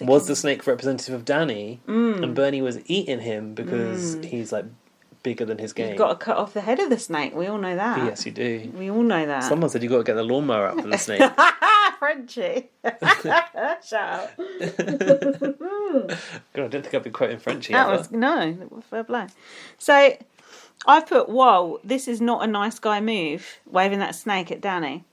Was the snake representative of Danny, and Bernie was eating him because he's like bigger than his game. You've got to cut off the head of the snake. We all know that. Yes, you do. We all know that. Someone said you've got to get the lawnmower out for the snake. Frenchie. Shut up. God, I don't think I've been quoting Frenchie No, fair play. So I put, whoa, this is not a nice guy move, waving that snake at Danny.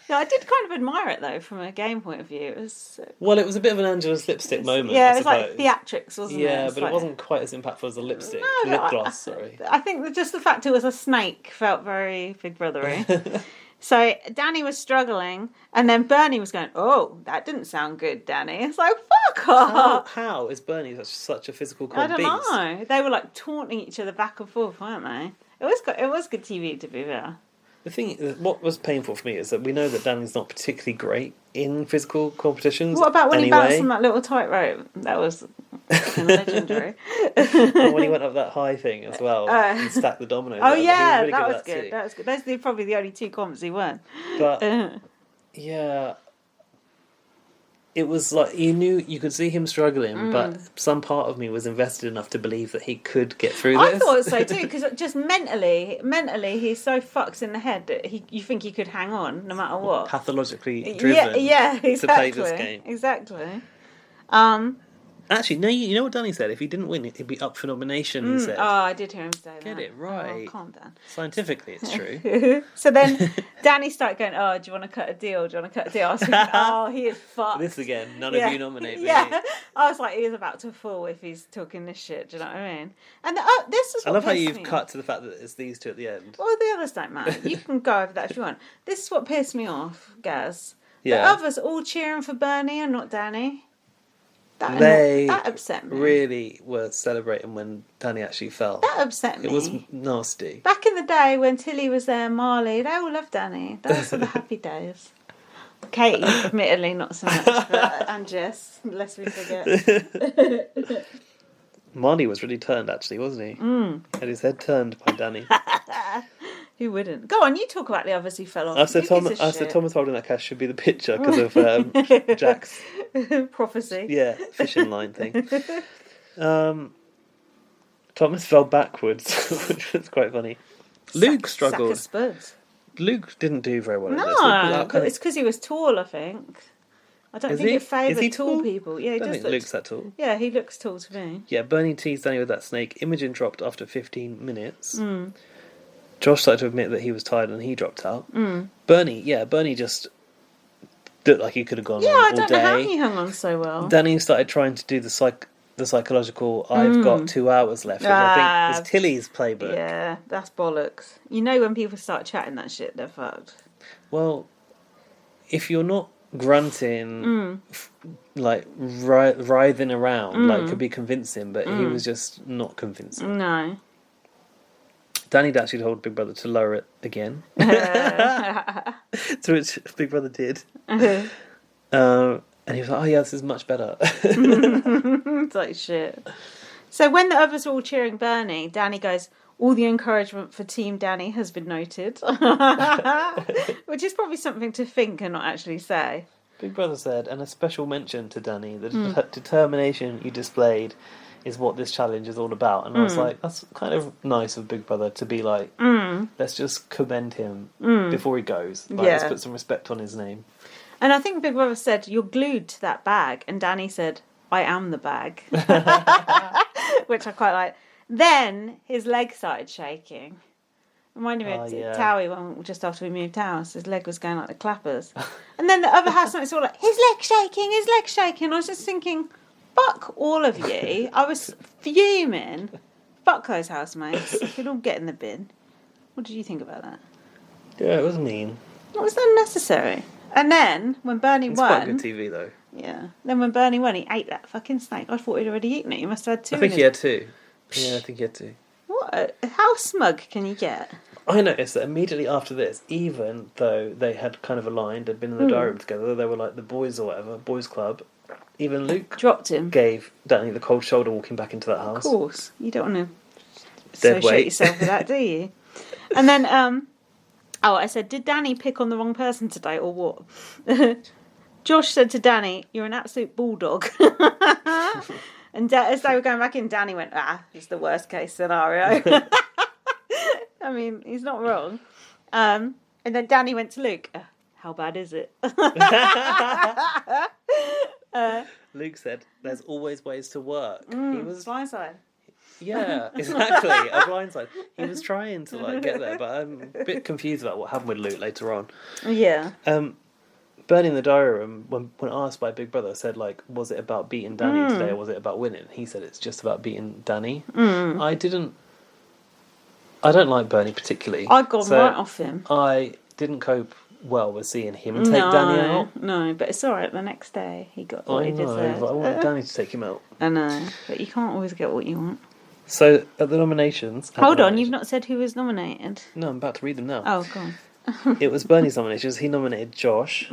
No, I did kind of admire it though, from a game point of view. It was well, it was a bit of an Angela's lipstick moment. Yeah, it was like theatrics, wasn't it? Yeah, but it wasn't quite as impactful as the lip gloss. Sorry, I think that just the fact it was a snake felt very Big Brothery. So Danny was struggling, and then Bernie was going, "Oh, that didn't sound good, Danny." It's like, fuck off. How is Bernie such a physical beast? I don't know. They were like taunting each other back and forth, weren't they? It was good TV, to be fair. The thing, what was painful for me is that we know that Danny's not particularly great in physical competitions. What about when he bounced on that little tightrope? That was legendary. When he went up that high thing as well and stacked the dominoes. Oh yeah, really that was good. That was good. Those are probably the only two comps he won. But yeah, it was like you could see him struggling, but some part of me was invested enough to believe that he could get through this. I thought so too, because just mentally, he's so fucked in the head that you think he could hang on no matter what. Pathologically driven. Exactly. To play this game. Exactly. Actually, no. You know what Danny said? If he didn't win, he'd be up for nomination. He said. Oh, I did hear him say that. Get it right. Oh, calm down. Scientifically, it's true. So then Danny started going, "Oh, do you want to cut a deal? Do you want to cut a deal?" I was thinking, "Oh, he is fucked." This again. None of you nominate me. Yeah, I was like, he is about to fall if he's talking this shit. Do you know what I mean? And this is. I love how you've cut to the fact that it's these two at the end. Well, the others don't matter. You can go over that if you want. This is what pissed me off, Gaz. Yeah. The others all cheering for Bernie and not Danny. That upset me. Really were celebrating when Danny actually fell. That upset me. It was nasty. Back in the day when Tilly was there, Marley, they all loved Danny. Those were the happy days. Katie, admittedly, not so much, but, and Jess, lest we forget. Marley was really turned, actually, wasn't he? Had his head turned by Danny. Who wouldn't? Go on, you talk about the others who fell off. I said Thomas holding that cash should be the picture because of Jack's prophecy. Yeah, fishing line thing. Thomas fell backwards, which was quite funny. Luke struggled. Sack of spuds. Luke didn't do very well in this. No, it's because he was tall, I think. I don't think it favoured tall people. Yeah, he does. I don't think Luke's that tall. Yeah, he looks tall to me. Yeah, Bernie teased Danny with that snake. Imogen dropped after 15 minutes. Josh started to admit that he was tired and he dropped out. Bernie just looked like he could have gone on all day. I don't know how he hung on so well. Danny started trying to do the psychological, I've got 2 hours left, which I think was Tilly's playbook. Yeah, that's bollocks. You know when people start chatting that shit, they're fucked. Well, if you're not grunting, like writhing around, like could be convincing, but he was just not convincing. No. Danny'd actually told Big Brother to lower it again. To which Big Brother did. And he was like, oh yeah, this is much better. It's like shit. So when the others were all cheering Bernie, Danny goes, all the encouragement for Team Danny has been noted. Which is probably something to think and not actually say. Big Brother said, and a special mention to Danny, the determination you displayed is what this challenge is all about. And I was like, that's kind of nice of Big Brother to be like, let's just commend him before he goes. Like, let's put some respect on his name. And I think Big Brother said, you're glued to that bag. And Danny said, I am the bag. Which I quite like. Then his leg started shaking. Reminded me of Towie when just after we moved house. His leg was going like the clappers. And then the other housemates were like, his leg's shaking. I was just thinking, fuck all of you. I was fuming. Fuck those housemates. They could all get in the bin. What did you think about that? Yeah, it was mean. It was unnecessary. And then, when Bernie won... It's quite good TV, though. Yeah. Then when Bernie won, he ate that fucking snake. I thought he'd already eaten it. He must have had 2. I think he had 2. Yeah, I think he had 2. What? How smug can you get? I noticed that immediately after this, even though they had kind of aligned, had been in the diary room together, they were like the boys or whatever, boys club, even Luke dropped him. Gave Danny the cold shoulder walking back into that house. Of course. You don't want to associate yourself with that, do you? And then, I said, did Danny pick on the wrong person today or what? Josh said to Danny, "You're an absolute bulldog." And as they were going back in, Danny went, "It's the worst case scenario." I mean, he's not wrong. And then Danny went to Luke, "How bad is it?" Luke said, "There's always ways to work." He was blindside. Yeah, exactly. A blindside. He was trying to like get there, but I'm a bit confused about what happened with Luke later on. Yeah. Bernie in the diary room, when asked by Big Brother, said like, "Was it about beating Danny today, or was it about winning?" He said it's just about beating Danny. I don't like Bernie particularly. I got right off him. I didn't cope well with seeing him take Danny out. No, but it's alright. The next day he got what he deserved. But I wanted Danny to take him out. I know, but you can't always get what you want. So at the nominations... Hold on, you've not said who was nominated. No, I'm about to read them now. Oh, go on. It was Bernie's nominations. He nominated Josh,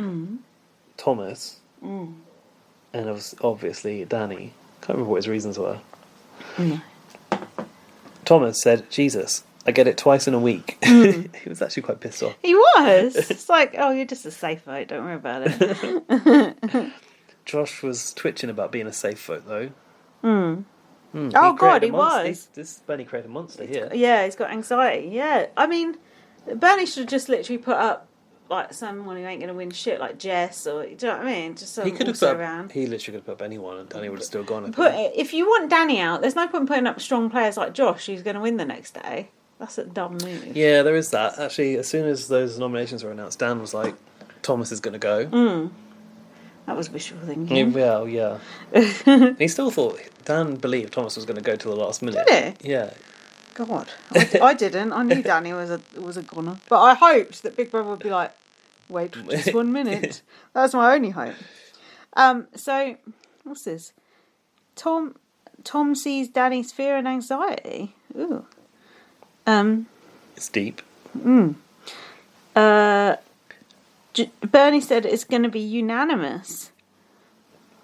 Thomas, and it was obviously Danny. Can't remember what his reasons were. No. Thomas said, "Jesus, I get it twice in a week." He was actually quite pissed off. He was. It's like, oh, you're just a safe vote. Don't worry about it. Josh was twitching about being a safe vote, though. Oh, God, he was. This Bernie created a monster here. Yeah, he's got anxiety. Yeah. I mean, Bernie should have just literally put up, like, someone who ain't going to win shit, like Jess, or, do you know what I mean? Just someone around. He literally could have put up anyone, and Danny would have still gone. If you want Danny out, there's no point putting up strong players like Josh, who's going to win the next day. That's a dumb move. Yeah, there is that. Actually, as soon as those nominations were announced, Dan was like, "Thomas is going to go." That was wishful thinking. Well, yeah. He still thought... Dan believed Thomas was going to go till the last minute. Did he? Yeah. God, I didn't. I knew Danny was a goner, but I hoped that Big Brother would be like, "Wait for just 1 minute." That's my only hope. So what's this? Tom sees Danny's fear and anxiety. Ooh. It's deep. Bernie said it's going to be unanimous.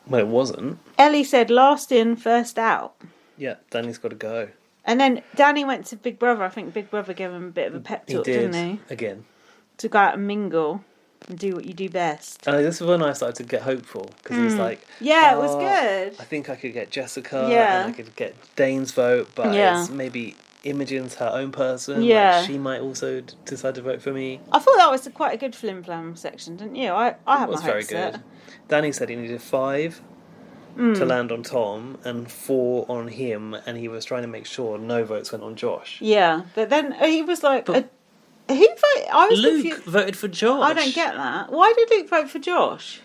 Well, it wasn't. Ellie said last in, first out. Yeah, Danny's got to go. And then Danny went to Big Brother. I think Big Brother gave him a bit of a pep talk, didn't he? Again. To go out and mingle and do what you do best. This is when I started to get hopeful, because he was like... Yeah, it was good. I think I could get Jessica, and I could get Dane's vote, but it's maybe Imogen's her own person. Yeah. Like, she might also decide to vote for me. I thought that was quite a good flim-flam section, didn't you? I had my hopes very good. Danny said he needed 5 to land on Tom and 4 on him, and he was trying to make sure no votes went on Josh. Yeah, but then he was like... who voted? I was Luke confused. voted for Josh. I don't get that. Why did Luke vote for Josh?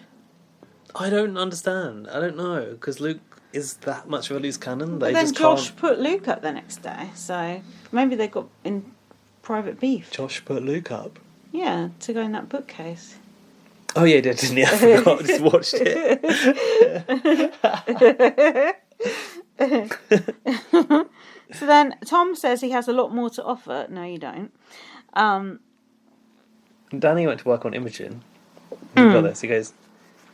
I don't understand. I don't know, because Luke is that much of a loose cannon. But then Josh put Luke up the next day, so maybe they got in private beef. Josh put Luke up? Yeah, to go in that bookcase. Oh yeah, he did, didn't he? I forgot. I just watched it. So then Tom says he has a lot more to offer. No, you don't. Danny went to work on Imogen. He got this. He goes,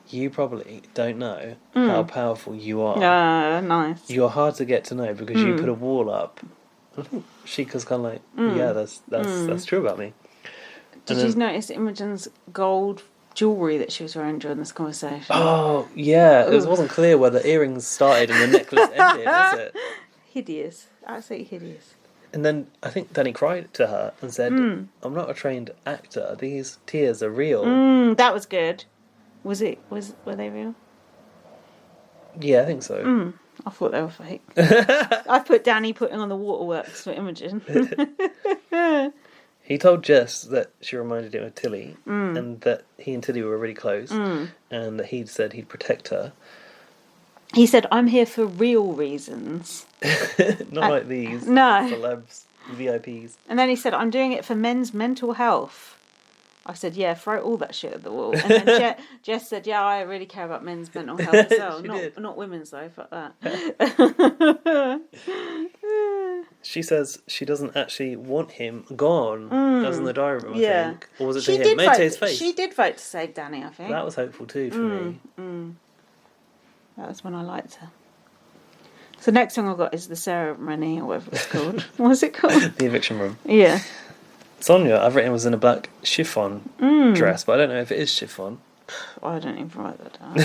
"You probably don't know how powerful you are. Nice. You are hard to get to know because you put a wall up." I think Sheikah's kind of like, "Yeah, that's true about me." Did you notice Imogen's gold jewellery that she was wearing during this conversation? Oh, yeah. It wasn't clear where the earrings started and the necklace ended, was it? Hideous. Absolutely hideous. And then I think Danny cried to her and said, "I'm not a trained actor. These tears are real." That was good. Were they real? Yeah, I think so. I thought they were fake. I put Danny putting on the waterworks for Imogen. He told Jess that she reminded him of Tilly, and that he and Tilly were really close, and that he'd said he'd protect her. He said, "I'm here for real reasons." Not like these. No. Celebs, VIPs. And then he said, "I'm doing it for men's mental health." I said, "Yeah, throw all that shit at the wall." And then Jess said, "Yeah, I really care about men's mental health as well. Not women's though, fuck that." She says she doesn't actually want him gone. That was in the diary room, I think. Or was it to him? Maybe to his face. She did vote to save Danny, I think. That was hopeful too for me. That was when I liked her. So next song I got is the ceremony, or whatever it's called. What's it called? The eviction room. Yeah. Sonia, I've written, was in a black chiffon dress, but I don't know if it is chiffon. I don't even write that down.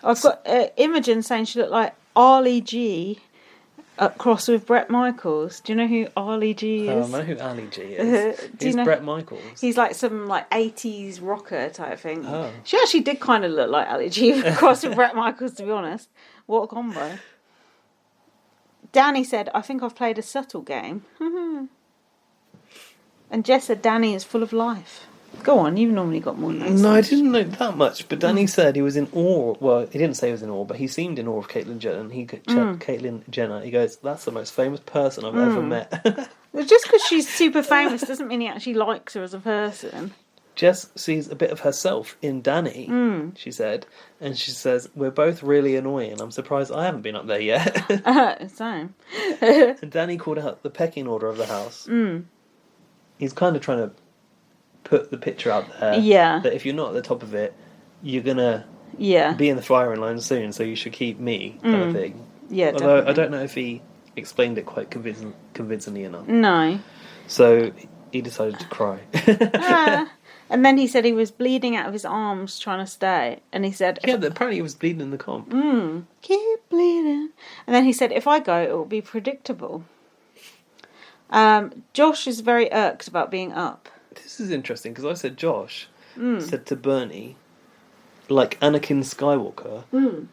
I've got Imogen saying she looked like Arlie G cross with Bret Michaels. Do you know who Arlie G is? Oh, I know who Ali G is. Who's Bret Michaels? He's like some like 80s rocker type thing. Oh. She actually did kind of look like Ali G cross with Bret Michaels, to be honest. What a combo. Danny said, I think I've played a subtle game. And Jess said, Danny is full of life. Go on, you've normally got more notes. No, I didn't know that much, but Danny said he was in awe. Well, he didn't say he was in awe, but he seemed in awe of Caitlyn Jenner. And he checked Caitlyn Jenner. He goes, "That's the most famous person I've ever met." Just because she's super famous doesn't mean he actually likes her as a person. Jess sees a bit of herself in Danny, she said, and she says, "We're both really annoying. I'm surprised I haven't been up there yet." Same. And Danny called out the pecking order of the house. He's kind of trying to put the picture out there that if you're not at the top of it, you're gonna be in the firing line soon, so you should keep me, kind of thing. Yeah, although definitely. I don't know if he explained it quite convincingly enough. No. So he decided to cry. And then he said he was bleeding out of his arms trying to stay, and he said, Apparently he was bleeding in the comp. Keep bleeding. And then he said, if I go, it will be predictable. Josh is very irked about being up. This is interesting, because I said Josh said to Bernie, like Anakin Skywalker,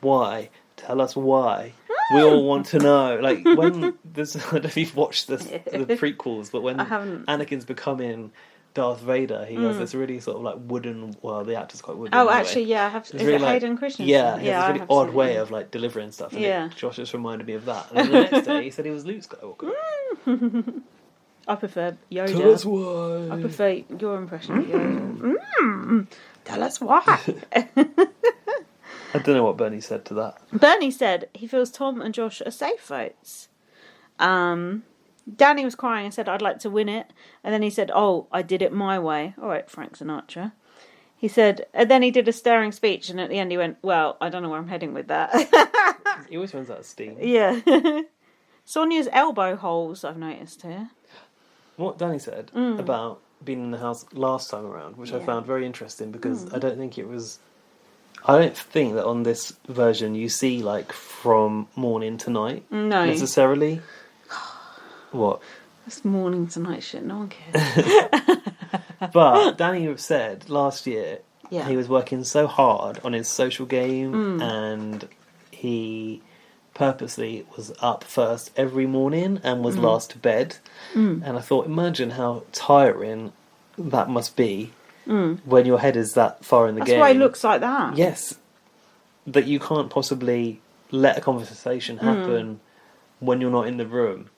why? Tell us why. We all want to know. Like, when this, I don't know if you've watched the prequels, but when Anakin's becoming Darth Vader, he has this really sort of like wooden, well, the actor's quite wooden. Oh, anyway. actually, yeah. Is really it like, Hayden Christensen? Yeah, he has this really odd way of like delivering stuff. And Josh just reminded me of that. And then the next day, he said he was Luke Skywalker. I prefer Yoda. Tell us why. I prefer your impression of Yoda. Tell us why. I don't know what Bernie said to that. Bernie said he feels Tom and Josh are safe votes. Danny was crying and said, I'd like to win it. And then he said, oh, I did it my way. All right, Frank Sinatra. He said, and then he did a stirring speech, and at the end he went, well, I don't know where I'm heading with that. He always runs out of steam. Yeah. Sonia's elbow holes, I've noticed here. What Danny said about being in the house last time around, which I found very interesting, because I don't think that on this version you see like from morning to night necessarily. What? It's morning to night shit, no one cares. But Danny said last year he was working so hard on his social game and he purposely was up first every morning and was last to bed. And I thought, imagine how tiring that must be when your head is that far in the game. That's why he looks like that. Yes. That you can't possibly let a conversation happen when you're not in the room.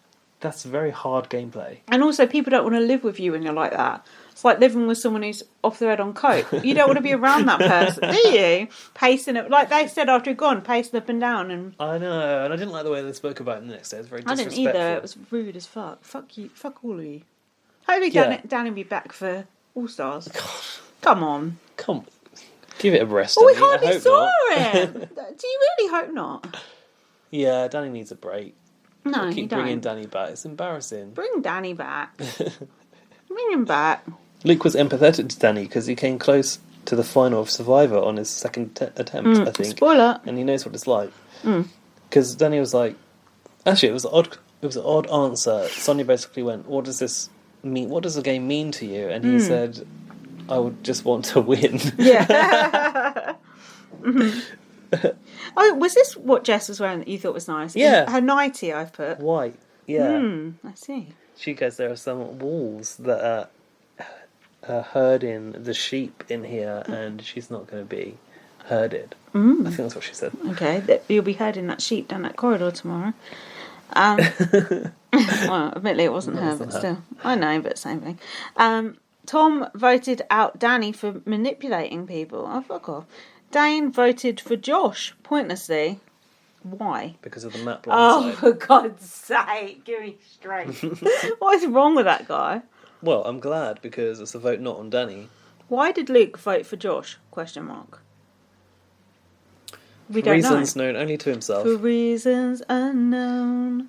That's very hard gameplay. And also, people don't want to live with you when you're like that. It's like living with someone who's off their head on coke. You don't want to be around that person, do you? Pacing it, like they said after he'd gone, pacing up and down. And I know, and I didn't like the way they spoke about it the next day. It was very disrespectful. I didn't either. It was rude as fuck. Fuck you. Fuck all of you. Hopefully Danny will be back for All Stars. Come on. Give it a rest. Oh, we hardly saw him. Do you really hope not? Yeah, Danny needs a break. No, keep bringing Danny back. It's embarrassing. Bring Danny back. Bring him back. Luke was empathetic to Danny because he came close to the final of Survivor on his second attempt, I think. Spoiler. And he knows what it's like. Because Danny was like, actually, it was an odd answer. Sonia basically went, "What does this mean? What does the game mean to you?" And he said, "I would just want to win." Yeah. Oh, was this what Jess was wearing that you thought was nice? Yeah. Her nightie, I've put. White. Yeah. I see. She goes, there are some wolves that are herding the sheep in here, and she's not going to be herded. I think that's what she said. Okay, you'll be herding that sheep down that corridor tomorrow. Well, admittedly it wasn't her, but still. I know, but same thing. Tom voted out Danny for manipulating people. Oh, fuck off. Dane voted for Josh, pointlessly. Why? Because of the map blind Oh, side. for God's sake, give me straight. What is wrong with that guy? Well, I'm glad, because it's a vote not on Danny. Why did Luke vote for Josh? Question mark. We For don't reasons know. known only to himself. For reasons unknown.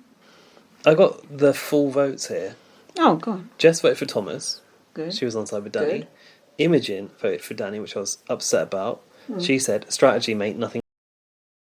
I got the full votes here. Oh, God. Jess voted for Thomas. Good. She was on side with Danny. Good. Imogen voted for Danny, which I was upset about. She said, strategy, mate, nothing